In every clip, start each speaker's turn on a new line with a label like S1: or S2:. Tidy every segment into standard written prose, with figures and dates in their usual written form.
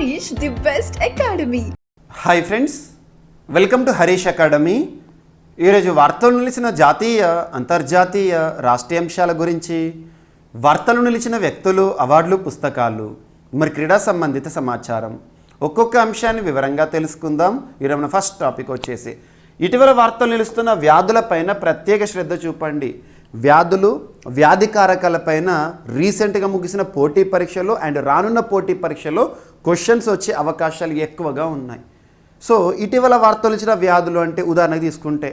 S1: Harish, the best academy.
S2: Hi friends, welcome to Harish academy. ఈరోజు వార్తలు నిలిచిన జాతీయ అంతర్జాతీయ రాష్ట్రీయ అంశాల గురించి, వార్తలు నిలిచిన వ్యక్తులు, అవార్డులు, పుస్తకాలు, మరి క్రీడా సంబంధిత సమాచారం, ఒక్కొక్క అంశాన్ని వివరంగా తెలుసుకుందాం. ఈరోజు మన ఫస్ట్ టాపిక్ వచ్చేసి ఇటీవల వార్తలు నిలుస్తున్న వ్యాధులపైన ప్రత్యేక శ్రద్ధ చూపండి. వ్యాధులు, వ్యాధి కారకాలపైన రీసెంట్గా ముగిసిన పోటీ పరీక్షలు అండ్ రానున్న పోటీ పరీక్షలో క్వశ్చన్స్ వచ్చే అవకాశాలు ఎక్కువగా ఉన్నాయి. సో ఇటీవల వార్తలు ఇచ్చిన వ్యాధులు అంటే ఉదాహరణకు తీసుకుంటే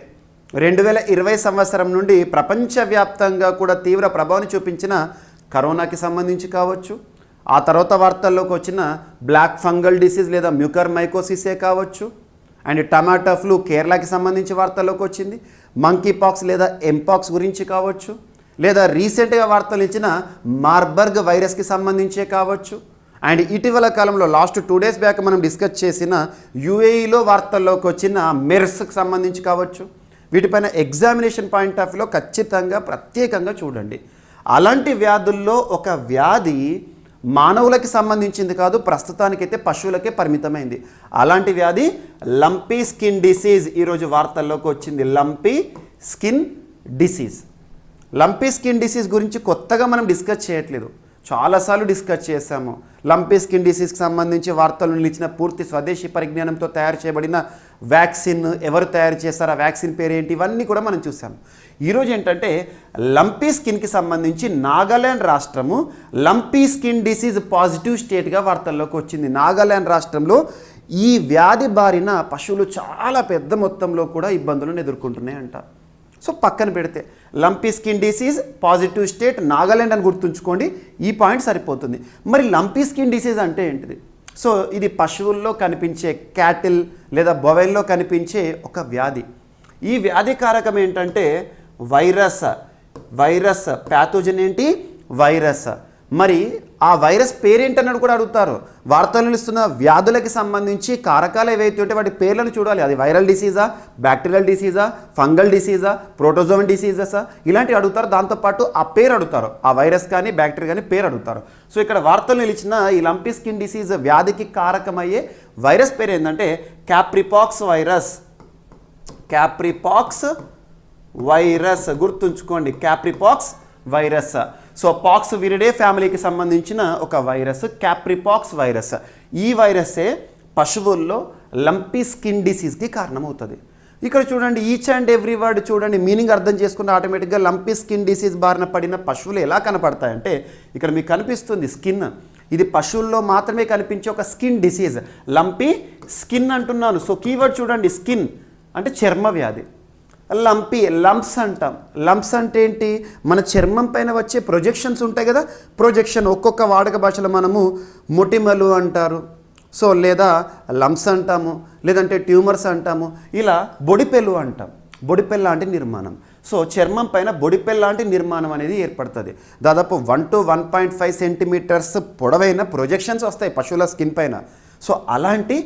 S2: 2020 సంవత్సరం నుండి ప్రపంచవ్యాప్తంగా కూడా తీవ్ర ప్రభావాన్ని చూపించిన కరోనాకి సంబంధించి కావచ్చు, ఆ తర్వాత వార్తల్లోకి వచ్చిన బ్లాక్ ఫంగల్ డిసీజ్ లేదా మ్యూకర్ మైకోసిసే కావచ్చు, అండ్ టమాటా ఫ్లూ కేరళకి సంబంధించి వార్తల్లోకి వచ్చింది, మంకీ పాక్స్ లేదా ఎంపాక్స్ గురించి కావచ్చు, లేదా రీసెంట్గా వార్తలు ఇచ్చిన మార్బర్గ్ వైరస్కి సంబంధించే కావచ్చు, అండ్ ఇటీవల కాలంలో లాస్ట్ 2 days బ్యాక్ మనం డిస్కస్ చేసిన యూఏఈలో వార్తల్లోకి వచ్చిన మెర్స్కి సంబంధించి కావచ్చు. వీటిపైన ఎగ్జామినేషన్ పాయింట్ ఆఫ్ వ్యూలో ఖచ్చితంగా ప్రత్యేకంగా చూడండి. అలాంటి వ్యాధుల్లో ఒక వ్యాధి మానవులకి సంబంధించింది కాదు, ప్రస్తుతానికైతే పశువులకే పరిమితమైంది. అలాంటి వ్యాధి లంపీ స్కిన్ డిసీజ్ ఈరోజు వార్తల్లోకి వచ్చింది. Lumpy skin disease. Lumpy skin disease గురించి కొత్తగా మనం డిస్కస్ చేయట్లేదు, చాలాసార్లు డిస్కస్ చేశాము. లంపీ స్కిన్ డిసీజ్కి సంబంధించి వార్తలు నిలిచిన పూర్తి స్వదేశీ పరిజ్ఞానంతో తయారు చేయబడిన వ్యాక్సిన్, ఎవరు తయారు చేస్తారు, ఆ వ్యాక్సిన్ పేరు ఏంటి, ఇవన్నీ కూడా మనం చూసాము. ఈరోజు ఏంటంటే లంపీ స్కిన్కి సంబంధించి నాగాల్యాండ్ రాష్ట్రము లంపీ స్కిన్ డిసీజ్ పాజిటివ్ స్టేట్గా వార్తల్లోకి వచ్చింది. నాగాల్యాండ్ రాష్ట్రంలో ఈ వ్యాధి బారిన పశువులు చాలా పెద్ద మొత్తంలో కూడా ఇబ్బందులను ఎదుర్కొంటున్నాయంట. సో పక్కన పెడితే lumpy skin disease positive state Nagaland అని గుర్తుంచుకోండి, ఈ పాయింట్ సరిపోతుంది. మరి లంపీ స్కిన్ డిసీజ్ అంటే ఏంటిది? సో ఇది పశువుల్లో కనిపించే క్యాటిల్ లేదా బొవైన్లో కనిపించే ఒక వ్యాధి. ఈ వ్యాధి కారకం ఏంటంటే వైరస్ ప్యాథోజన్ ఏంటి? వైరస్. మరి ఆ వైరస్ పేరేంటన్నది కూడా అడుగుతారు. వార్తలు ఇస్తున్న వ్యాధులకి సంబంధించి కారకాలు ఏవైతే ఉంటే వాటి పేర్లను చూడాలి. అది వైరల్ డిసీజా, బ్యాక్టీరియల్ డిసీజా, ఫంగల్ డిసీజా, ప్రోటోజోవన్ డిసీజెసా, ఇలాంటివి అడుగుతారు. దాంతోపాటు ఆ పేరు అడుగుతారు, ఆ వైరస్ కానీ బ్యాక్టీరియా కానీ పేరు అడుగుతారు. సో ఇక్కడ వార్తలు నిలిచిన ఈ లంపీ స్కిన్ డిసీజ్ వ్యాధికి కారకమయ్యే వైరస్ పేరు ఏంటంటే క్యాప్రిపాక్స్ వైరస్. క్యాప్రిపాక్స్ వైరస్ గుర్తుంచుకోండి, క్యాప్రిపాక్స్ వైరస్. సో పాక్స్ విరిడే ఫ్యామిలీకి సంబంధించిన ఒక వైరస్ క్యాప్రిపాక్స్ వైరస్. ఈ వైరస్సే పశువుల్లో లంపీ స్కిన్ డిసీజ్కి కారణమవుతుంది. ఇక్కడ చూడండి, ఈచ్ అండ్ ఎవ్రీ వర్డ్ చూడండి, మీనింగ్ అర్థం చేసుకున్న ఆటోమేటిక్గా లంపీ స్కిన్ డిసీజ్ బారిన పడిన పశువులు ఎలా కనపడతాయంటే ఇక్కడ మీకు కనిపిస్తుంది స్కిన్. ఇది పశువుల్లో మాత్రమే కనిపించే ఒక స్కిన్ డిసీజ్. లంపీ స్కిన్ అంటున్నాను. సో కీవర్డ్ చూడండి, స్కిన్ అంటే చర్మ వ్యాధి. లంపీ, లంప్స్ అంటాం. లంప్స్ అంటే ఏంటి? మన చర్మం పైన వచ్చే ప్రొజెక్షన్స్ ఉంటాయి కదా, ప్రొజెక్షన్. ఒక్కొక్క వాడక భాషలో మనము మొటిమలు అంటారు, సో లేదా లంప్స్ అంటాము, లేదంటే ట్యూమర్స్ అంటాము, ఇలా బొడిపెల్లు అంటాం. బొడిపెల్ లాంటి నిర్మాణం. సో చర్మం పైన బొడిపెల్ లాంటి నిర్మాణం అనేది ఏర్పడుతుంది. దాదాపు 1 to 1.5 సెంటీమీటర్స్ పొడవైన ప్రొజెక్షన్స్ వస్తాయి పశువుల స్కిన్ పైన. సో అలాంటి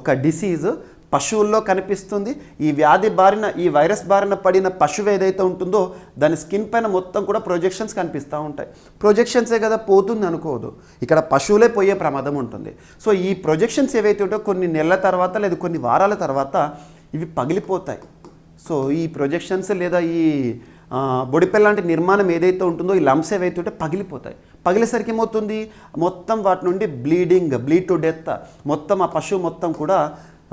S2: ఒక డిసీజ్ పశువుల్లో కనిపిస్తుంది. ఈ వ్యాధి బారిన, ఈ వైరస్ బారిన పడిన పశువు ఏదైతే ఉంటుందో దాని స్కిన్ పైన మొత్తం కూడా ప్రొజెక్షన్స్ కనిపిస్తూ ఉంటాయి. ప్రొజెక్షన్సే కదా పోతుంది అనుకోదు, ఇక్కడ పశువులే పోయే ప్రమాదం ఉంటుంది. సో ఈ ప్రొజెక్షన్స్ ఏవైతే ఉంటాయో కొన్ని నెలల తర్వాత లేదా కొన్ని వారాల తర్వాత ఇవి పగిలిపోతాయి. సో ఈ ప్రొజెక్షన్స్ లేదా ఈ బొడిపెల్ లాంటి నిర్మాణం ఏదైతే ఉంటుందో ఈ లంప్స్ ఏవైతే ఉంటే పగిలిపోతాయి. పగిలేసరికి ఏమవుతుంది, మొత్తం వాటి నుండి బ్లీడ్ టు డెత్, మొత్తం ఆ పశువు మొత్తం కూడా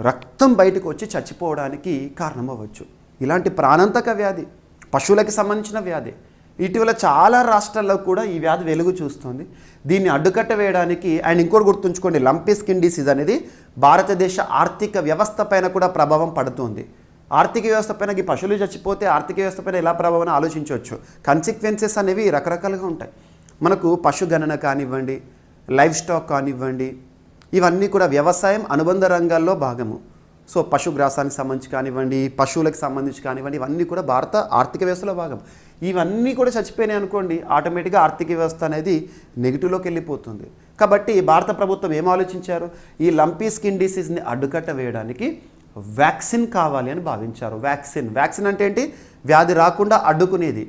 S2: రక్తం బయటకు వచ్చి చచ్చిపోవడానికి కారణమవ్వచ్చు. ఇలాంటి ప్రాణాంతక వ్యాధి పశువులకి సంబంధించిన వ్యాధి. ఇటీవల చాలా రాష్ట్రాల్లో కూడా ఈ వ్యాధి వెలుగు చూస్తుంది. దీన్ని అడ్డుకట్ట వేయడానికి, అండ్ ఇంకోటి గుర్తుంచుకోండి, లంపీ స్కిన్ డిసీజ్ అనేది భారతదేశ ఆర్థిక వ్యవస్థ పైన కూడా ప్రభావం పడుతుంది. ఆర్థిక వ్యవస్థ పైన ఈ పశువులు చచ్చిపోతే ఆర్థిక వ్యవస్థ పైన ఎలా ప్రభావం ఆలోచించవచ్చు. కన్సిక్వెన్సెస్ అనేవి రకరకాలుగా ఉంటాయి. మనకు పశుగణన కానివ్వండి, లైవ్ స్టాక్ కానివ్వండి, ఇవన్నీ కూడా వ్యవసాయం అనుబంధ రంగాల్లో భాగము. సో పశుగ్రాసానికి సంబంధించి కానివ్వండి, పశువులకు సంబంధించి కానివ్వండి, ఇవన్నీ కూడా భారత ఆర్థిక వ్యవస్థలో భాగం. ఇవన్నీ కూడా చచ్చిపోయినాయి అనుకోండి, ఆటోమేటిక్గా ఆర్థిక వ్యవస్థ అనేది నెగిటివ్లోకి వెళ్ళిపోతుంది. కాబట్టి భారత ప్రభుత్వం ఏం ఆలోచించారు, ఈ లంపీ స్కిన్ డిసీజ్ని అడ్డుకట్ట వేయడానికి వ్యాక్సిన్ కావాలి అని భావించారు. వ్యాక్సిన్ అంటే ఏంటి? వ్యాధి రాకుండా అడ్డుకునేది.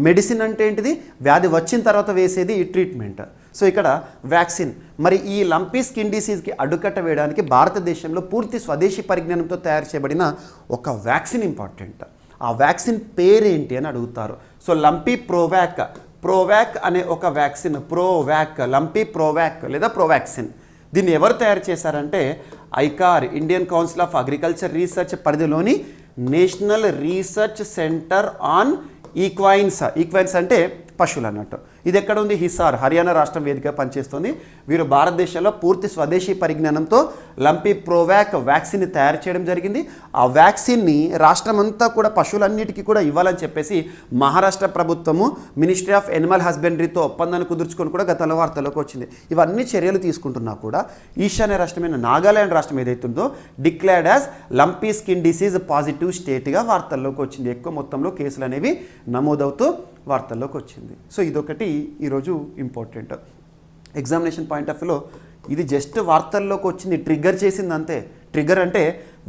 S2: మెడిసిన్ అంటే ఏంటిది? వ్యాధి వచ్చిన తర్వాత వేసేది ఈ ట్రీట్మెంట్. సో ఇక్కడ వ్యాక్సిన్. మరి ఈ లంపీ స్కిన్ డిసీజ్కి అడ్డుకట్ట వేయడానికి భారతదేశంలో పూర్తి స్వదేశీ పరిజ్ఞానంతో తయారు చేయబడిన ఒక వ్యాక్సిన్ ఇంపార్టెంట్. ఆ వ్యాక్సిన్ పేరేంటి అని అడుగుతారు. సో లంపీ ప్రోవాక్ అనే ఒక వ్యాక్సిన్, లంపీ ప్రోవాక్ లేదా ప్రోవాక్సిన్. దీన్ని ఎవరు తయారు చేశారంటే ICAR, Indian council of agriculture research పరిధిలోని నేషనల్ రీసెర్చ్ సెంటర్ ఆన్ ఈక్వైన్స్ అంటే పశువులు అన్నట్టు. ఇది ఎక్కడ ఉంది? హిసార్, హర్యానా రాష్ట్రం వేదికగా పనిచేస్తుంది. వీరు భారతదేశంలో పూర్తి స్వదేశీ పరిజ్ఞానంతో లంపీ ప్రోవాక్ వ్యాక్సిన్ తయారు చేయడం జరిగింది. ఆ వ్యాక్సిన్ని రాష్ట్రమంతా కూడా పశువులన్నిటికీ కూడా ఇవ్వాలని చెప్పేసి మహారాష్ట్ర ప్రభుత్వము మినిస్ట్రీ ఆఫ్ ఎనిమల్ హస్బెండరీతో ఒప్పందాన్ని కుదుర్చుకొని కూడా గతంలో వార్తల్లోకి వచ్చింది. ఇవన్నీ చర్యలు తీసుకుంటున్నా కూడా ఈశాన్య రాష్ట్రమైన నాగాలాండ్ రాష్ట్రం ఏదైతుందో declared as lumpy skin disease positive స్టేట్గా వార్తల్లోకి వచ్చింది. ఎక్కువ మొత్తంలో కేసులు అనేవి నమోదవుతూ వార్తల్లోకి వచ్చింది. సో ఇదొకటి ఈరోజు ఇంపార్టెంట్. ఎగ్జామినేషన్ పాయింట్ ఆఫ్ వ్యూలో ఇది జస్ట్ వార్తల్లోకి వచ్చింది, ట్రిగ్గర్ చేసింది అంతే. ట్రిగ్గర్ అంటే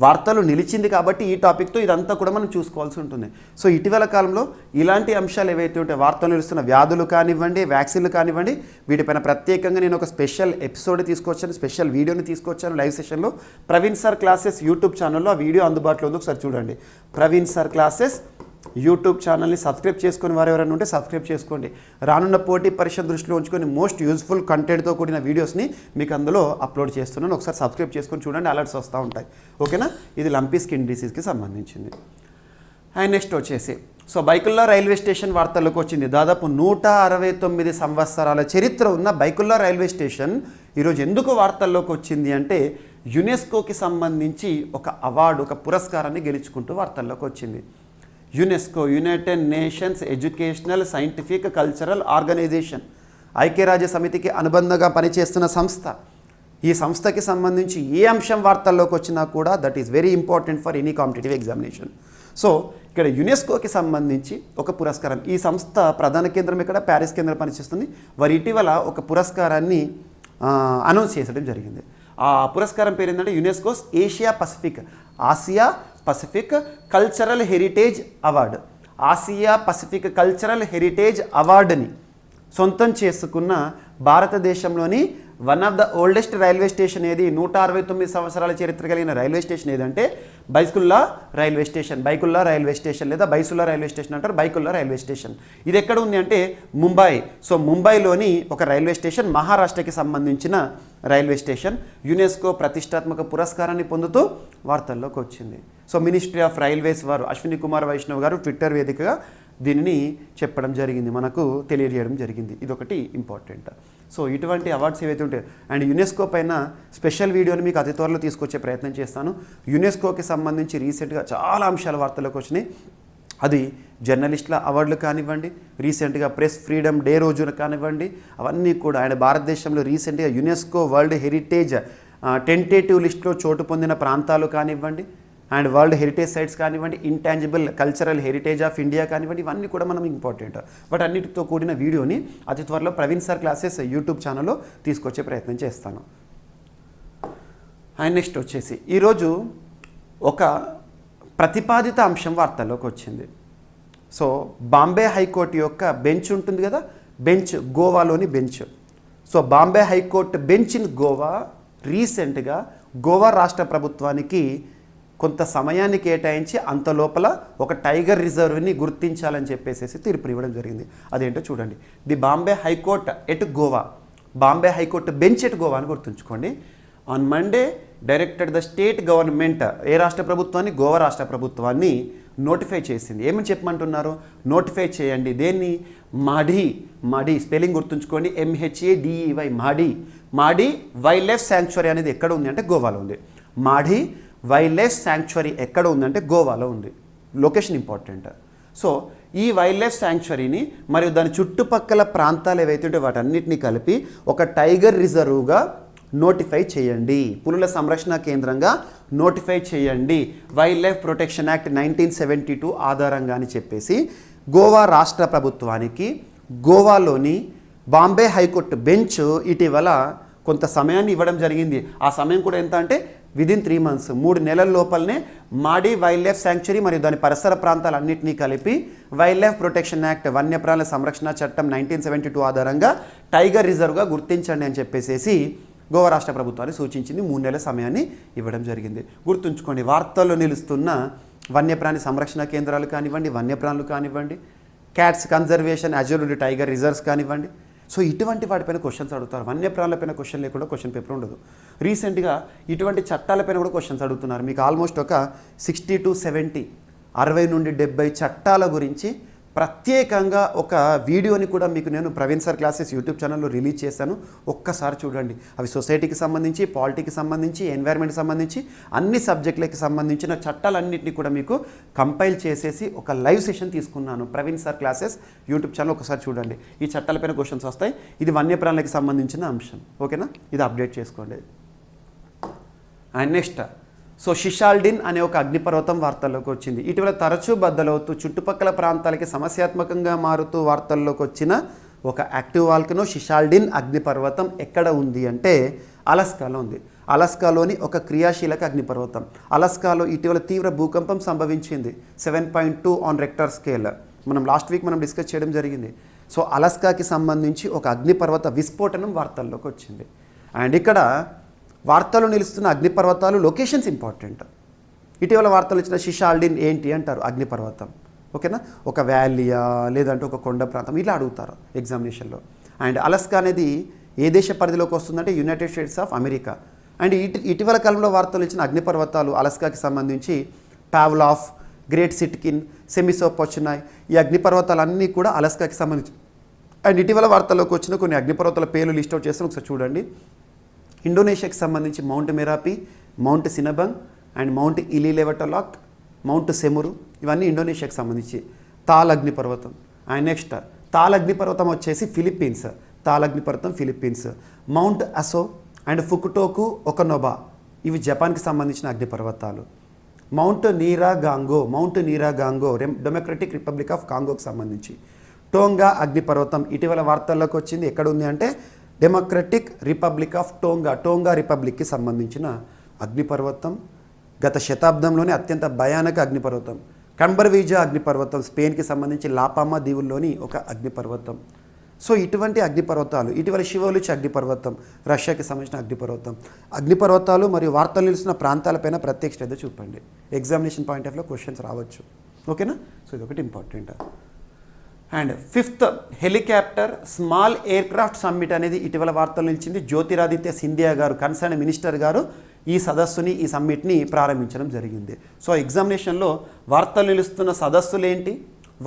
S2: వార్తలు నిలిచింది కాబట్టి ఈ టాపిక్తో ఇదంతా కూడా మనం చూసుకోవాల్సి ఉంటుంది. సో ఇటీవల కాలంలో ఇలాంటి అంశాలు ఏవైతే ఉంటే వార్తలు నిలుస్తున్న వ్యాధులు కానివ్వండి, వ్యాక్సిన్లు కానివ్వండి, వీటిపైన ప్రత్యేకంగా నేను ఒక స్పెషల్ ఎపిసోడ్ తీసుకొచ్చాను, స్పెషల్ వీడియోని తీసుకొచ్చాను లైవ్ సెషన్లో. ప్రవీణ్ సార్ క్లాసెస్ యూట్యూబ్ ఛానల్లో ఆ వీడియో అందుబాటులో ఉంది, ఒకసారి చూడండి. ప్రవీణ్ సార్ క్లాసెస్ యూట్యూబ్ ఛానల్ని సబ్స్క్రైబ్ చేసుకొని వారు ఎవరైనా ఉంటే సబ్స్క్రైబ్ చేసుకోండి. రానున్న పోటీ పరీక్ష దృష్టిలో ఉంచుకొని మోస్ట్ యూజ్ఫుల్ కంటెంట్తో కూడిన వీడియోస్ని మీకు అందులో అప్లోడ్ చేస్తున్నాను. ఒకసారి సబ్స్క్రైబ్ చేసుకొని చూడండి, అలర్ట్స్ వస్తూ ఉంటాయి. ఓకేనా? ఇది లంపీ స్కిన్ డిసీజ్కి సంబంధించింది. అండ్ నెక్స్ట్ వచ్చేసి సో బైకుల్లా రైల్వే స్టేషన్ వార్తల్లోకి వచ్చింది. దాదాపు 169 సంవత్సరాల చరిత్ర ఉన్న బైకుల్లా రైల్వే స్టేషన్ ఈరోజు ఎందుకు వార్తల్లోకి వచ్చింది అంటే యునెస్కోకి సంబంధించి ఒక అవార్డు, ఒక పురస్కారాన్ని గెలుచుకుంటూ వార్తల్లోకి వచ్చింది. UNESCO, United Nations Educational Scientific Cultural Organization, ఐక్యరాజ్య సమితికి అనుబంధంగా పనిచేస్తున్న సంస్థ. ఈ సంస్థకి సంబంధించి ఏ అంశం వార్తల్లోకి వచ్చినా కూడా that is very important for any competitive examination. So ఇక్కడ యునెస్కోకి సంబంధించి ఒక పురస్కారం. ఈ సంస్థ ప్రధాన కేంద్రం ఇక్కడ ప్యారిస్ కేంద్రం పనిచేస్తుంది. వారు ఇటీవల ఒక పురస్కారాన్ని అనౌన్స్ చేసడం జరిగింది. ఆ పురస్కారం పేరు ఏంటంటే UNESCO's Asia Pacific cultural heritage award. Asia Pacific cultural heritage అవార్డుని సొంతం చేసుకున్న భారతదేశంలోని one of the oldest railway station ఏది? 169 సంవత్సరాల చరిత్ర కలిగిన రైల్వే స్టేషన్ ఏదంటే బైకుల్లా రైల్వే స్టేషన్ లేదా బైసుల్లా రైల్వే స్టేషన్ అంటారు. బైకుల్లా రైల్వే స్టేషన్ ఇది ఎక్కడ ఉంది అంటే ముంబై. సో ముంబైలోని ఒక రైల్వే స్టేషన్, మహారాష్ట్రకి సంబంధించిన రైల్వే స్టేషన్ యునెస్కో ప్రతిష్టాత్మక పురస్కారాన్ని పొందుతూ వార్తల్లోకి వచ్చింది. సో మినిస్ట్రీ ఆఫ్ రైల్వేస్ వారు అశ్విని కుమార్ వైష్ణవ్ గారు ట్విట్టర్ వేదికగా దీనిని చెప్పడం జరిగింది, మనకు తెలియజేయడం జరిగింది. ఇదొకటి ఇంపార్టెంట్. సో ఇటువంటి అవార్డ్స్ ఏవైతే ఉంటాయో అండ్ యునెస్కో పైన స్పెషల్ వీడియోని మీకు అతి త్వరలో తీసుకొచ్చే ప్రయత్నం చేస్తాను. యునెస్కోకి సంబంధించి రీసెంట్గా చాలా అంశాలు వార్తల్లోకి వచ్చినాయి. అది జర్నలిస్టుల అవార్డులు కానివ్వండి, రీసెంట్గా ప్రెస్ ఫ్రీడమ్ డే రోజున కానివ్వండి, అవన్నీ కూడా ఆయన భారతదేశంలో రీసెంట్గా యునెస్కో వరల్డ్ హెరిటేజ్ టెంటేటివ్ లిస్ట్లో చోటు పొందిన ప్రాంతాలు కానివ్వండి, అండ్ వరల్డ్ హెరిటేజ్ సైట్స్ కానివ్వండి, intangible cultural heritage of India కానివ్వండి, ఇవన్నీ కూడా మనం ఇంపార్టెంట్. బట్ అన్నిటితో కూడిన వీడియోని అతి త్వరలో ప్రవీణ్ సార్ క్లాసెస్ యూట్యూబ్ ఛానల్లో తీసుకొచ్చే ప్రయత్నం చేస్తాను. అండ్ నెక్స్ట్ వచ్చేసి ఈరోజు ఒక ప్రతిపాదిత అంశం వార్తల్లోకి వచ్చింది. సో బాంబే హైకోర్టు యొక్క బెంచ్ ఉంటుంది కదా, బెంచ్, గోవాలోని bench. So Bombay high court bench in Goa రీసెంట్గా గోవా రాష్ట్ర ప్రభుత్వానికి కొంత సమయాన్ని కేటాయించి అంత లోపల ఒక టైగర్ రిజర్వ్ని గుర్తించాలని చెప్పేసి తీర్పు ఇవ్వడం జరిగింది. అదేంటో చూడండి. The Bombay high court at Goa, Bombay high court bench at Goa అని గుర్తుంచుకోండి. On Monday directed the state government, ఏ రాష్ట్ర ప్రభుత్వాన్ని? గోవా రాష్ట్ర ప్రభుత్వాన్ని నోటిఫై చేసింది. ఏమని చెప్పమంటున్నారు? నోటిఫై చేయండి. దేన్ని? మాఢీ స్పెల్లింగ్ గుర్తుంచుకోండి, MHADEY, మాఢీ వైల్డ్ లైఫ్ శాంక్చురీ అనేది ఎక్కడ ఉంది అంటే గోవాలో ఉంది. మాఢీ వైల్డ్ లైఫ్ శాంక్చురీ ఎక్కడ ఉందంటే గోవాలో ఉంది. Location important. సో ఈ వైల్డ్ లైఫ్ శాంక్చురీని మరియు దాని చుట్టుపక్కల ప్రాంతాలు ఏవైతే ఉంటే వాటన్నిటిని కలిపి ఒక టైగర్ రిజర్వ్గా నోటిఫై చేయండి, పులుల సంరక్షణ కేంద్రంగా నోటిఫై చేయండి వైల్డ్ లైఫ్ ప్రొటెక్షన్ యాక్ట్ 1972 ఆధారంగా అని చెప్పేసి గోవా రాష్ట్ర ప్రభుత్వానికి గోవాలోని బాంబే హైకోర్టు బెంచ్ ఇటీవల కొంత సమయాన్ని ఇవ్వడం జరిగింది. ఆ సమయం కూడా ఎంత అంటే విదిన్ 3 months 3 నెలల లోపలనే మాడి వైల్డ్ లైఫ్ శాంక్చురీ మరియు దాని పరిసర ప్రాంతాలన్నింటినీ కలిపి వైల్డ్ లైఫ్ ప్రొటెక్షన్ యాక్ట్ వన్యప్రాణుల సంరక్షణ చట్టం 1972 ఆధారంగా టైగర్ రిజర్వ్గా గుర్తించండి అని చెప్పేసి గోవా రాష్ట్ర ప్రభుత్వాన్ని సూచించింది. 3 నెలల సమయాన్ని ఇవ్వడం జరిగింది. గుర్తుంచుకోండి, వార్తల్లో నిలుస్తున్న వన్యప్రాణి సంరక్షణ కేంద్రాలు కానివ్వండి, వన్యప్రాణులు కానివ్వండి, cats conservation assured tiger reserves కానివ్వండి, సో ఇటువంటి వాటిపైన క్వశ్చన్స్ అడుగుతారు. వన్యప్రాణులపైన క్వశ్చన్ లేకుండా క్వశ్చన్ పేపర్ ఉండదు. రీసెంట్గా ఇటువంటి చట్టాలపైన కూడా క్వశ్చన్స్ అడుగుతున్నారు. మీకు ఆల్మోస్ట్ ఒక 60 to 70 60 నుండి 70 చట్టాల గురించి ప్రత్యేకంగా ఒక వీడియోని కూడా మీకు నేను ప్రవీణ్ సార్ క్లాసెస్ యూట్యూబ్ ఛానల్లో రిలీజ్ చేశాను. ఒక్కసారి చూడండి. అవి సొసైటీకి సంబంధించి, పాలిటీకి సంబంధించి, ఎన్వైర్న్మెంట్కి సంబంధించి అన్ని సబ్జెక్టులకి సంబంధించిన చట్టాలన్నింటినీ కూడా మీకు కంపైల్ చేసేసి ఒక లైవ్ సెషన్ తీసుకున్నాను. Praveen sir classes YouTube channel ఒకసారి చూడండి. ఈ చట్టాలపైన క్వశ్చన్స్ వస్తాయి. ఇది వన్యప్రాణులకు సంబంధించిన అంశం. ఓకేనా, ఇది అప్డేట్ చేసుకోండి. అండ్ నెక్స్ట్, సో షిషాల్డిన్ అనే ఒక అగ్నిపర్వతం వార్తల్లోకి వచ్చింది. ఇటీవల తరచూ బద్దలవుతూ చుట్టుపక్కల ప్రాంతాలకి సమస్యాత్మకంగా మారుతూ వార్తల్లోకి వచ్చిన ఒక యాక్టివ్ వాల్కనో షిషాల్డిన్ అగ్నిపర్వతం ఎక్కడ ఉంది అంటే అలస్కాలో ఉంది. అలస్కాలోని ఒక క్రియాశీలక అగ్నిపర్వతం. అలస్కాలో ఇటీవల తీవ్ర భూకంపం సంభవించింది. 7.2 ఆన్ రెక్టర్ స్కేల్. మనం లాస్ట్ వీక్ డిస్కస్ చేయడం జరిగింది. సో అలస్కాకి సంబంధించి ఒక అగ్నిపర్వత విస్ఫోటనం వార్తల్లోకి వచ్చింది. అండ్ ఇక్కడ వార్తలు నిలుస్తున్న అగ్నిపర్వతాలు లొకేషన్స్ ఇంపార్టెంట్. ఇటీవల వార్తలు ఇచ్చిన షిషాల్డిన్ ఏంటి అంటారు, అగ్నిపర్వతం. ఓకేనా, ఒక వ్యాలీయా లేదంటే ఒక కొండ ప్రాంతం, ఇలా అడుగుతారు ఎగ్జామినేషన్లో. అండ్ అలస్కా అనేది ఏ దేశ పరిధిలోకి వస్తుందంటే United states of America. And ఇటీవల కాలంలో వార్తలు ఇచ్చిన అగ్నిపర్వతాలు అలస్కాకి సంబంధించి పావ్లాఫ్, గ్రేట్ సిట్కిన్, సెమిసోపోచునాయ్, ఈ అగ్నిపర్వతాలన్నీ కూడా అలస్కాకి సంబంధించి. అండ్ ఇటీవల వార్తల్లోకి వచ్చిన కొన్ని అగ్నిపర్వతాల పేర్లు లిస్ట్ అవుట్ చేస్తాను, ఒకసారి చూడండి. ఇండోనేషియాకి సంబంధించి Mount Merapi, Mount Sinabung and Mount Ili Lewotolok, Mount Semeru, ఇవన్నీ ఇండోనేషియాకి సంబంధించి. తాల్ అగ్నిపర్వతం. అండ్ నెక్స్ట్ తాల్ అగ్నిపర్వతం వచ్చేసి ఫిలిప్పీన్స్. తాల్ అగ్నిపర్వతం ఫిలిప్పీన్స్. మౌంట్ అసో అండ్ ఫుకుటోకు ఒకనోబా, ఇవి జపాన్కి సంబంధించిన అగ్నిపర్వతాలు. మౌంట్ నీరాగాంగో డెమోక్రటిక్ రిపబ్లిక్ ఆఫ్ కాంగోకి సంబంధించి. టోంగా అగ్నిపర్వతం ఇటీవల వార్తల్లోకి వచ్చింది. ఎక్కడ ఉంది అంటే డెమోక్రటిక్ రిపబ్లిక్ ఆఫ్ టోంగా రిపబ్లిక్కి సంబంధించిన అగ్నిపర్వతం. గత శతాబ్దంలోనే అత్యంత భయానక అగ్నిపర్వతం. కంబర్వీజా అగ్నిపర్వతం స్పెయిన్కి సంబంధించి లాపామా దీవుల్లోని ఒక అగ్నిపర్వతం. సో ఇటువంటి అగ్నిపర్వతాలు. ఇటీవల శివోలిచ్ అగ్నిపర్వతం రష్యాకి సంబంధించిన అగ్నిపర్వతాలు మరియు వార్తలు నిలుస్తున్న ప్రాంతాలపైన ప్రత్యేక శ్రద్ధ చూపండి. ఎగ్జామినేషన్ పాయింట్ ఆఫ్ వ్యూలో క్వశ్చన్స్ రావచ్చు. ఓకేనా, సో ఇది ఒకటి important. And 5th helicopter small aircraft summit అనేది ఇటీవల వార్తలు నిలిచింది. జ్యోతిరాదిత్య సింధియా గారు, కన్సర్న్ మినిస్టర్ గారు ఈ సమ్మిట్ని ప్రారంభించడం జరిగింది. సో ఎగ్జామినేషన్లో వార్తలు నిలుస్తున్న సదస్సులు ఏంటి,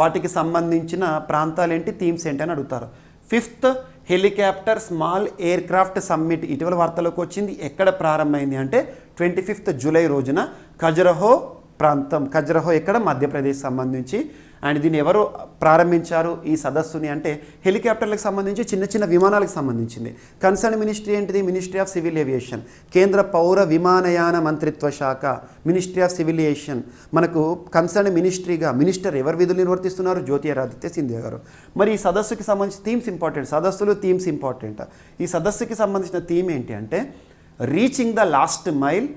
S2: వాటికి సంబంధించిన ప్రాంతాలు ఏంటి, థీమ్స్ ఏంటి అని అడుగుతారు. 5th helicopter small aircraft summit ఇటీవల వార్తల్లోకి వచ్చింది. ఎక్కడ ప్రారంభమైంది అంటే 25th జూలై రోజున ఖజురహో ప్రాంతం. ఖజురహో ఎక్కడ, మధ్యప్రదేశ్ సంబంధించి. అండ్ దీన్ని ఎవరు ప్రారంభించారు ఈ సదస్సుని అంటే హెలికాప్టర్లకు సంబంధించి, చిన్న చిన్న విమానాలకు సంబంధించింది. కన్సర్న్ మినిస్ట్రీ ఏంటిది, మినిస్ట్రీ ఆఫ్ సివిల్ ఏవియేషన్. కేంద్ర పౌర విమానయాన మంత్రిత్వ శాఖ, మినిస్ట్రీ ఆఫ్ సివిల్ ఏవియేషన్. మనకు కన్సర్న్ మినిస్టర్ ఎవరు విధులు నిర్వర్తిస్తున్నారు, జ్యోతిరాదిత్య సింధియా గారు. మరి ఈ సదస్సుకి సంబంధించిన థీమ్స్ ఇంపార్టెంట్. సదస్సులు థీమ్స్ ఇంపార్టెంట్. ఈ సదస్సుకి సంబంధించిన థీమ్ ఏంటి అంటే reaching the last mile,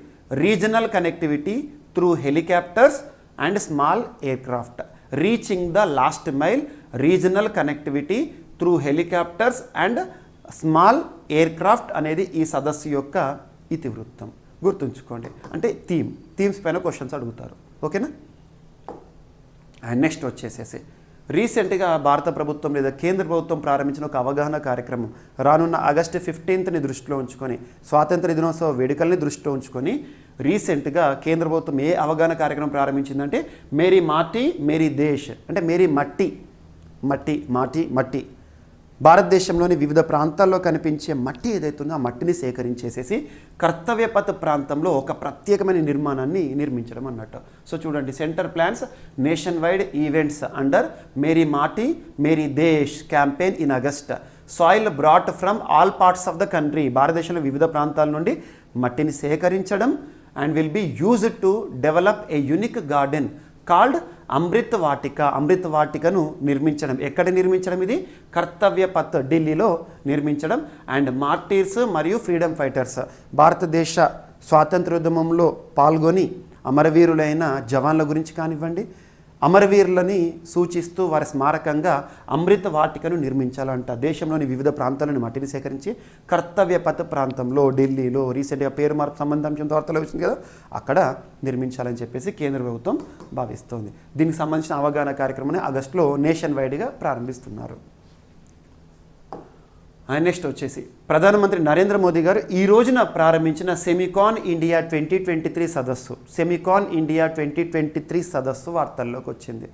S2: regional connectivity through helicopters and small aircraft. Reaching the last mile, regional connectivity through helicopters and small aircraft అనేది ఈ సదస్సు యొక్క ఇతివృత్తం. గుర్తుంచుకోండి, అంటే థీమ్స్ పైన క్వశ్చన్స్ అడుగుతారు. ఓకేనా. అండ్ నెక్స్ట్ వచ్చేసేసి రీసెంట్గా భారత ప్రభుత్వం లేదా కేంద్ర ప్రభుత్వం ప్రారంభించిన ఒక అవగాహన కార్యక్రమం రానున్న ఆగస్టు 15ని దృష్టిలో ఉంచుకొని, స్వాతంత్ర దినోత్సవ వేడుకల్ని దృష్టిలో ఉంచుకొని రీసెంట్గా కేంద్ర ప్రభుత్వం ఏ అవగాహన కార్యక్రమం ప్రారంభించిందంటే మేరీ మాటి మేరీ దేశ్, అంటే మేరీ మట్టి. భారతదేశంలోని వివిధ ప్రాంతాల్లో కనిపించే మట్టి ఏదైతుందో ఆ మట్టిని సేకరించేసేసి కర్తవ్యపథ ప్రాంతంలో ఒక ప్రత్యేకమైన నిర్మాణాన్ని నిర్మించడం అన్నట్టు. సో చూడండి, centre plans nationwide events under Meri Mati Meri Desh campaign in August. Soil brought from all parts of the country. భారతదేశంలో వివిధ ప్రాంతాల నుండి మట్టిని సేకరించడం and will be used to develop a unique garden called Amrit వాటికను నిర్మించడం. ఎక్కడ నిర్మించడం? ఇది కర్తవ్య పథ్ ఢిల్లీలో నిర్మించడం. అండ్ మార్టీర్స్ మరియు ఫ్రీడమ్ ఫైటర్స్, భారతదేశ స్వాతంత్రోద్యమంలో పాల్గొని అమరవీరులైన జవాన్ల గురించి కానివ్వండి, అమరవీరులని సూచిస్తూ వారి స్మారకంగా అమృత వాటికను నిర్మించాలంట. దేశంలోని వివిధ ప్రాంతాలను మట్టిని సేకరించి కర్తవ్య పథ ప్రాంతంలో ఢిల్లీలో రీసెంట్గా పేరు మార్పు సంబంధించిన వార్తలు వచ్చింది కదా, అక్కడ నిర్మించాలని చెప్పేసి కేంద్ర ప్రభుత్వం భావిస్తోంది. దీనికి సంబంధించిన అవగాహన కార్యక్రమాన్ని ఆగస్టులో నేషన్ వైడ్గా ప్రారంభిస్తున్నారు. నెక్స్ట్ వచ్చేసి ప్రధానమంత్రి నరేంద్ర మోదీ గారు ఈ రోజున ప్రారంభించిన సెమికాన్ ఇండియా 2023 సదస్సు. సెమికాన్ ఇండియా 2023 సదస్సు వార్తల్లోకి వచ్చింది.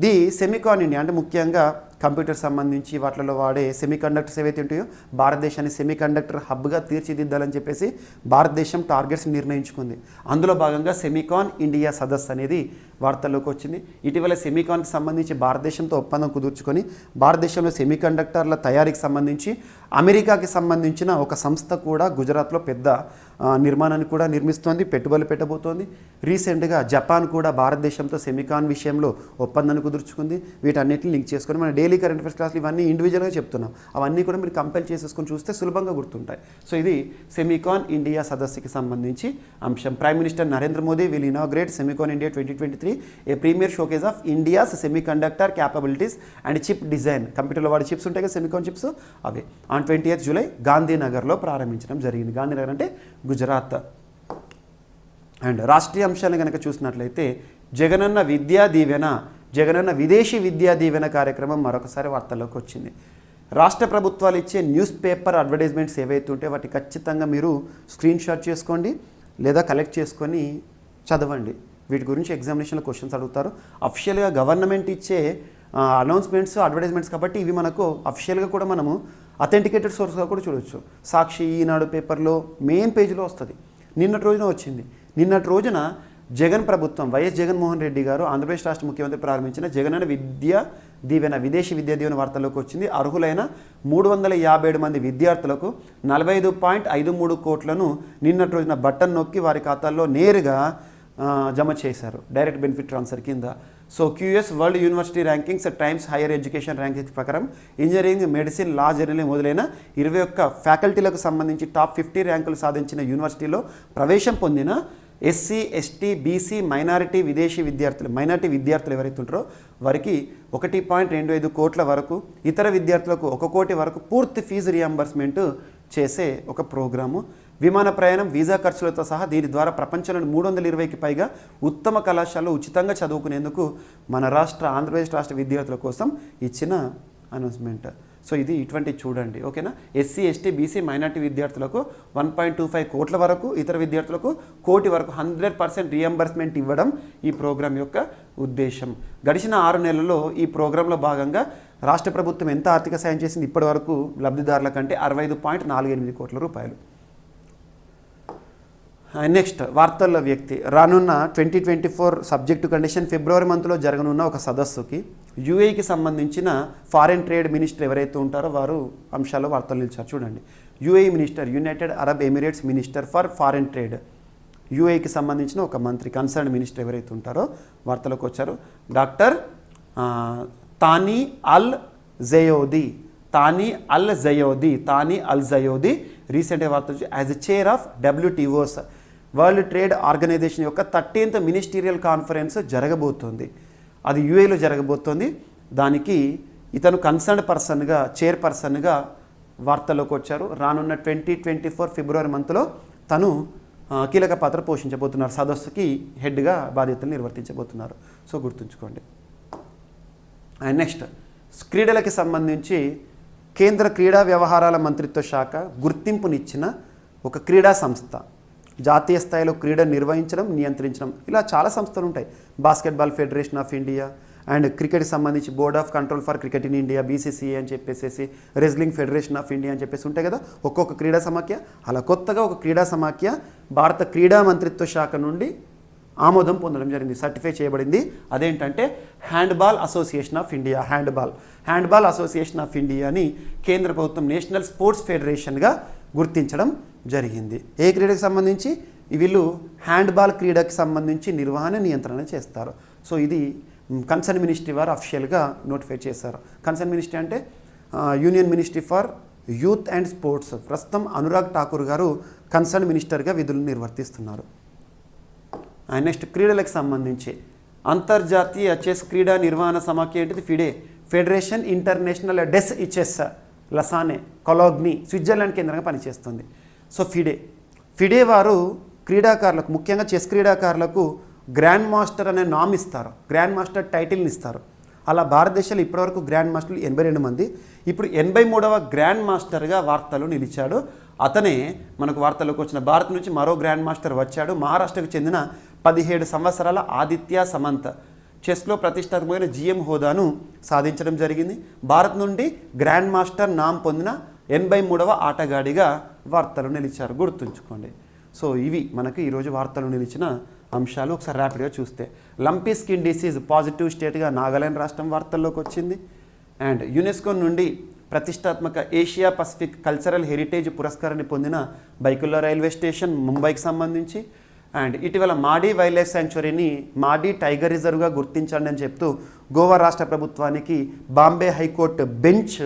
S2: ది సెమికాన్ ఇండియా అంటే ముఖ్యంగా కంప్యూటర్ సంబంధించి వాటిలో వాడే సెమీకండక్టర్స్ ఏవైతే ఉంటాయో భారతదేశాన్ని సెమీకండక్టర్ హబ్గా తీర్చిదిద్దాలని చెప్పేసి భారతదేశం టార్గెట్స్ నిర్ణయించుకుంది. అందులో భాగంగా సెమికాన్ ఇండియా సదస్సు అనేది వార్తల్లోకి వచ్చింది. ఇటీవల సెమీకాన్కి సంబంధించి భారతదేశంతో ఒప్పందం కుదుర్చుకొని భారతదేశంలో సెమీకండక్టర్ల తయారీకి సంబంధించి అమెరికాకి సంబంధించిన ఒక సంస్థ కూడా గుజరాత్లో పెద్ద నిర్మాణాన్ని కూడా నిర్మిస్తోంది, పెట్టుబడులు పెట్టబోతోంది. రీసెంట్గా జపాన్ కూడా భారతదేశంతో సెమికాన్ విషయంలో ఒప్పందాన్ని కుదుర్చుకుంది. వీటన్నిటిని లింక్ చేసుకొని మన డైలీ కరెంట్ అఫైర్స్ క్లాసులు ఇవన్నీ ఇండివిజువల్గా చెప్తున్నాం. అవన్నీ కూడా మీరు కంపేర్ చేసేసుకొని చూస్తే సులభంగా గుర్తుంటాయి. సో ఇది సెమికాన్ ఇండియా సదస్సుకి సంబంధించి అంశం. Prime minister Narendra Modi will inaugurate Semicon India 2023, a premier showcase of India's semiconductor capabilities and chip design. కంప్యూటర్లో వాడే చిప్స్ ఉంటాయి కదా, సెమికాన్ చిప్స్, అవి ఆన్ 20th జూలై గాంధీనగర్లో ప్రారంభించడం జరిగింది. గాంధీనగర్ అంటే గుజరాత్. అండ్ రాష్ట్రీయ అంశాలను కనుక చూసినట్లయితే జగనన్న విద్యా దీవెన, జగనన్న విదేశీ విద్యా దీవెన కార్యక్రమం మరొకసారి వార్తల్లోకి వచ్చింది. రాష్ట్ర ప్రభుత్వాలు ఇచ్చే న్యూస్ పేపర్ అడ్వర్టైజ్మెంట్స్ ఏవైతే ఉంటే వాటి ఖచ్చితంగా మీరు స్క్రీన్ షాట్ చేసుకోండి లేదా కలెక్ట్ చేసుకొని చదవండి. వీటి గురించి ఎగ్జామినేషన్లో క్వశ్చన్స్ అడుగుతారు. అఫిషియల్గా గవర్నమెంట్ ఇచ్చే అనౌన్స్మెంట్స్, అడ్వర్టైజ్మెంట్స్ కాబట్టి ఇవి మనకు అఫిషియల్గా కూడా మనము అథెంటికేటెడ్ సోర్స్గా కూడా చూడవచ్చు. సాక్షి, ఈనాడు పేపర్లో మెయిన్ పేజీలో వస్తుంది. నిన్నటి రోజున వచ్చింది. నిన్నటి రోజున జగన్ ప్రభుత్వం, వైఎస్ జగన్మోహన్ రెడ్డి గారు ఆంధ్రప్రదేశ్ రాష్ట్ర ముఖ్యమంత్రి ప్రారంభించిన జగనన్న విద్యా దీవెన, విదేశీ విద్యా దీవెన వార్తల్లోకి వచ్చింది. అర్హులైన 357 మంది విద్యార్థులకు 45.53 కోట్లను నిన్నటి రోజున బటన్ నొక్కి వారి ఖాతాల్లో నేరుగా జమ చేశారు, డైరెక్ట్ బెనిఫిట్ ట్రాన్స్ఫర్ కింద. So QS world university rankings, times higher education rankings ప్రకారం ఇంజనీరింగ్, మెడిసిన్, లా, జర్నలిజం మొదలైన 21 ఫ్యాకల్టీలకు సంబంధించి టాప్ 50 ర్యాంకులు సాధించిన యూనివర్సిటీలో ప్రవేశం పొందిన ఎస్సీ, ఎస్టీ, బీసీ, మైనారిటీ విద్యార్థులు ఎవరైతే ఉంటారో వారికి 1.25 కోట్ల వరకు, ఇతర విద్యార్థులకు 1 కోటి వరకు పూర్తి ఫీజు రియంబర్స్మెంట్ చేసే ఒక ప్రోగ్రాము. విమాన ప్రయాణం, వీసా ఖర్చులతో సహా దీని ద్వారా ప్రపంచంలోని 320కి పైగా ఉత్తమ కళాశాలలో ఉచితంగా చదువుకునేందుకు మన ఆంధ్రప్రదేశ్ రాష్ట్ర విద్యార్థుల కోసం ఇచ్చిన అనౌన్స్మెంట్. సో ఇది ఇటువంటి చూడండి, ఓకేనా. ఎస్సీ, ఎస్టీ, బీసీ, మైనార్టీ విద్యార్థులకు 1.25 కోట్ల వరకు, ఇతర విద్యార్థులకు 1 కోటి వరకు 100% రియంబర్స్మెంట్ ఇవ్వడం ఈ ప్రోగ్రాం యొక్క ఉద్దేశం. గడిచిన 6 నెలల్లో ఈ ప్రోగ్రాంలో భాగంగా రాష్ట్ర ప్రభుత్వం ఎంత ఆర్థిక సాయం చేసింది ఇప్పటి వరకు లబ్ధిదారుల కంటే 65.48 కోట్ల రూపాయలు. నెక్స్ట్ వార్తల్లో వ్యక్తి, రానున్న 2024 సబ్జెక్టు కండిషన్ ఫిబ్రవరి మంత్లో జరగనున్న ఒక సదస్సుకి యూఏఈకి సంబంధించిన ఫారెన్ ట్రేడ్ మినిస్టర్ ఎవరైతే ఉంటారో వారు అంశాల్లో వార్తలు నిలిచారు. చూడండి, UAE minister, United Arab Emirates minister for foreign trade, యూఏఈకి సంబంధించిన ఒక మంత్రి, కన్సర్న్ మినిస్టర్ ఎవరైతే ఉంటారో వార్తలకు వచ్చారు. డాక్టర్ తానీ అల్ జయోది రీసెంట్గా వార్త as a chair of WTO's World Trade Organization యొక్క 13th మినిస్టీరియల్ కాన్ఫరెన్స్ జరగబోతోంది. అది యూఏలో జరగబోతోంది. దానికి ఇతను కన్సర్న్ పర్సన్గా, చైర్పర్సన్గా వార్తల్లోకి వచ్చారు. రానున్న 2024 ఫిబ్రవరి మంత్లో తను కీలక పాత్ర పోషించబోతున్నారు. సదస్సుకి హెడ్గా బాధ్యతలు నిర్వర్తించబోతున్నారు. సో గుర్తుంచుకోండి. అండ్ నెక్స్ట్ క్రీడలకి సంబంధించి కేంద్ర క్రీడా వ్యవహారాల మంత్రిత్వ శాఖ గుర్తింపునిచ్చిన ఒక క్రీడా సంస్థ, జాతీయ స్థాయిలో క్రీడ నిర్వహించడం, నియంత్రించడం, ఇలా చాలా సంస్థలు ఉంటాయి. Basketball federation of India and క్రికెట్కి సంబంధించి board of control for cricket in India, BCCI అని చెప్పేసి, రెజ్లింగ్ ఫెడరేషన్ ఆఫ్ ఇండియా అని చెప్పేసి ఉంటాయి కదా ఒక్కొక్క క్రీడా సమాఖ్య. అలా కొత్తగా ఒక క్రీడా సమాఖ్య భారత క్రీడా మంత్రిత్వ శాఖ నుండి ఆమోదం పొందడం జరిగింది, సర్టిఫై చేయబడింది. అదేంటంటే handball association of India. Handball association of ఇండియాని కేంద్ర ప్రభుత్వం నేషనల్ స్పోర్ట్స్ ఫెడరేషన్గా గుర్తించడం జరిగింది. ఏ క్రీడకి సంబంధించి? వీళ్ళు హ్యాండ్బాల్ క్రీడకి సంబంధించి నిర్వహణ, నియంత్రణ చేస్తారు. సో ఇది కన్సర్న్ మినిస్ట్రీ వారు అఫిషియల్గా నోటిఫై చేశారు. కన్సర్న్ మినిస్ట్రీ అంటే union ministry for youth and sports. ప్రస్తుతం అనురాగ్ ఠాకూర్ గారు కన్సర్న్ మినిస్టర్గా విధులు నిర్వర్తిస్తున్నారు. అండ్ నెక్స్ట్ క్రీడలకు సంబంధించి అంతర్జాతీయ చెస్ క్రీడా నిర్వహణ సమాఖ్య ఏంటిది? FIDE, Federation International des chess Lausanne Cologny, Switzerland కేంద్రంగా పనిచేస్తుంది. సో ఫిడే వారు క్రీడాకారులకు, ముఖ్యంగా చెస్ క్రీడాకారులకు గ్రాండ్ మాస్టర్ అనే నామ్ ఇస్తారు, గ్రాండ్ మాస్టర్ టైటిల్ని ఇస్తారు. అలా భారతదేశంలో ఇప్పటివరకు గ్రాండ్ మాస్టర్లు 82 మంది. ఇప్పుడు 83వ గ్రాండ్ మాస్టర్గా వార్తలు నిలిచాడు. అతనే మనకు వార్తల్లోకి వచ్చిన భారత్ నుంచి మరో గ్రాండ్ మాస్టర్ వచ్చాడు. మహారాష్ట్రకు చెందిన 17 సంవత్సరాల ఆదిత్య సమంత చెస్లో ప్రతిష్టాత్మకమైన GM హోదాను సాధించడం జరిగింది. భారత్ నుండి గ్రాండ్ మాస్టర్ నామ్ పొందిన 83వ ఆటగాడిగా వార్తలు నిలిచారు, గుర్తుంచుకోండి. సో ఇవి మనకి ఈరోజు వార్తలు నిలిచిన అంశాలు. ఒకసారి ర్యాపిడ్గా చూస్తే లంపీ స్కిన్ డిసీజ్ పాజిటివ్ స్టేట్గా నాగాలాండ్ రాష్ట్రం వార్తల్లోకి వచ్చింది. అండ్ యునెస్కో నుండి ప్రతిష్టాత్మక ఏషియా పసిఫిక్ కల్చరల్ హెరిటేజ్ పురస్కారాన్ని పొందిన బైకుల్లా రైల్వే స్టేషన్ ముంబైకి సంబంధించి. అండ్ ఇటీవల మాడీ వైల్డ్ లైఫ్ శాంక్చురీని మాడీ టైగర్ రిజర్వ్గా గుర్తించండి అని చెప్తూ గోవా రాష్ట్ర ప్రభుత్వానికి బాంబే హైకోర్టు బెంచ్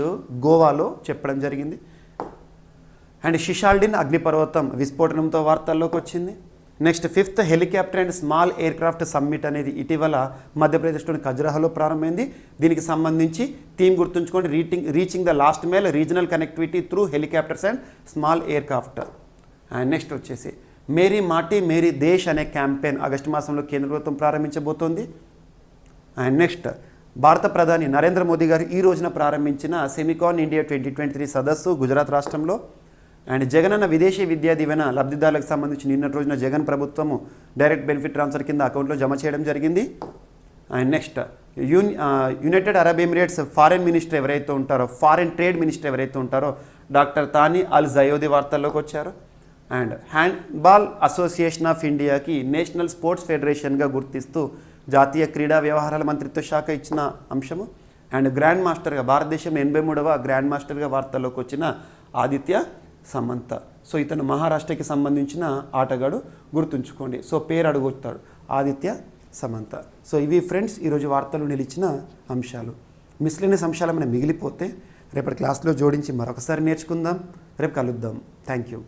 S2: గోవాలో చెప్పడం జరిగింది. అండ్ షిషాల్డిన్ అగ్నిపర్వతం విస్ఫోటనంతో వార్తల్లోకి వచ్చింది. Next 5th helicopter and small air craft summit అనేది ఇటీవల మధ్యప్రదేశ్లోని ఖజురాహోలో ప్రారంభమైంది. దీనికి సంబంధించి థీమ్ గుర్తుంచుకోండి, reaching the last mile regional connectivity through helicopters and small air craft. And next వచ్చేసి మేరీ మాటీ మేరీ దేశ్ అనే క్యాంపెయిన్ ఆగస్టు మాసంలో కేంద్ర ప్రభుత్వం ప్రారంభించబోతోంది. అండ్ నెక్స్ట్ భారత ప్రధాని నరేంద్ర మోదీ గారు ఈ రోజున ప్రారంభించిన సెమికాన్ ఇండియా 2023 సదస్సు గుజరాత్ రాష్ట్రంలో. అండ్ జగనన్న విదేశీ విద్యా దీవెన లబ్ధిదారులకు సంబంధించి నిన్నటి రోజున జగన్ ప్రభుత్వము డైరెక్ట్ బెనిఫిట్ ట్రాన్స్ఫర్ కింద అకౌంట్లో జమ చేయడం జరిగింది. And next United Arab Emirates foreign minister ఎవరైతే ఉంటారో, ఫారెన్ ట్రేడ్ మినిస్టర్ ఎవరైతే ఉంటారో డాక్టర్ తానీ అల్ జయోది వార్తల్లోకి వచ్చారు. అండ్ హ్యాండ్బాల్ అసోసియేషన్ ఆఫ్ ఇండియాకి నేషనల్ స్పోర్ట్స్ ఫెడరేషన్గా గుర్తిస్తూ జాతీయ క్రీడా వ్యవహారాల మంత్రిత్వ శాఖ ఇచ్చిన అంశము. అండ్ గ్రాండ్ మాస్టర్గా భారతదేశం 83వ గ్రాండ్ మాస్టర్గా వార్తల్లోకి వచ్చిన ఆదిత్య సమంత. సో ఇతను మహారాష్ట్రకి సంబంధించిన ఆటగాడు, గుర్తుంచుకోండి. సో పేరు అడుగుతాడు, ఆదిత్య సమంత. సో ఇవి ఫ్రెండ్స్ ఈరోజు వార్తలు నిలిచిన అంశాలు. మిస్లేనియస్ అంశాలు మనం మిగిలిపోతే రేపటి క్లాస్లో జోడించి మరొకసారి నేర్చుకుందాం. రేపు కలుద్దాం. Thank you.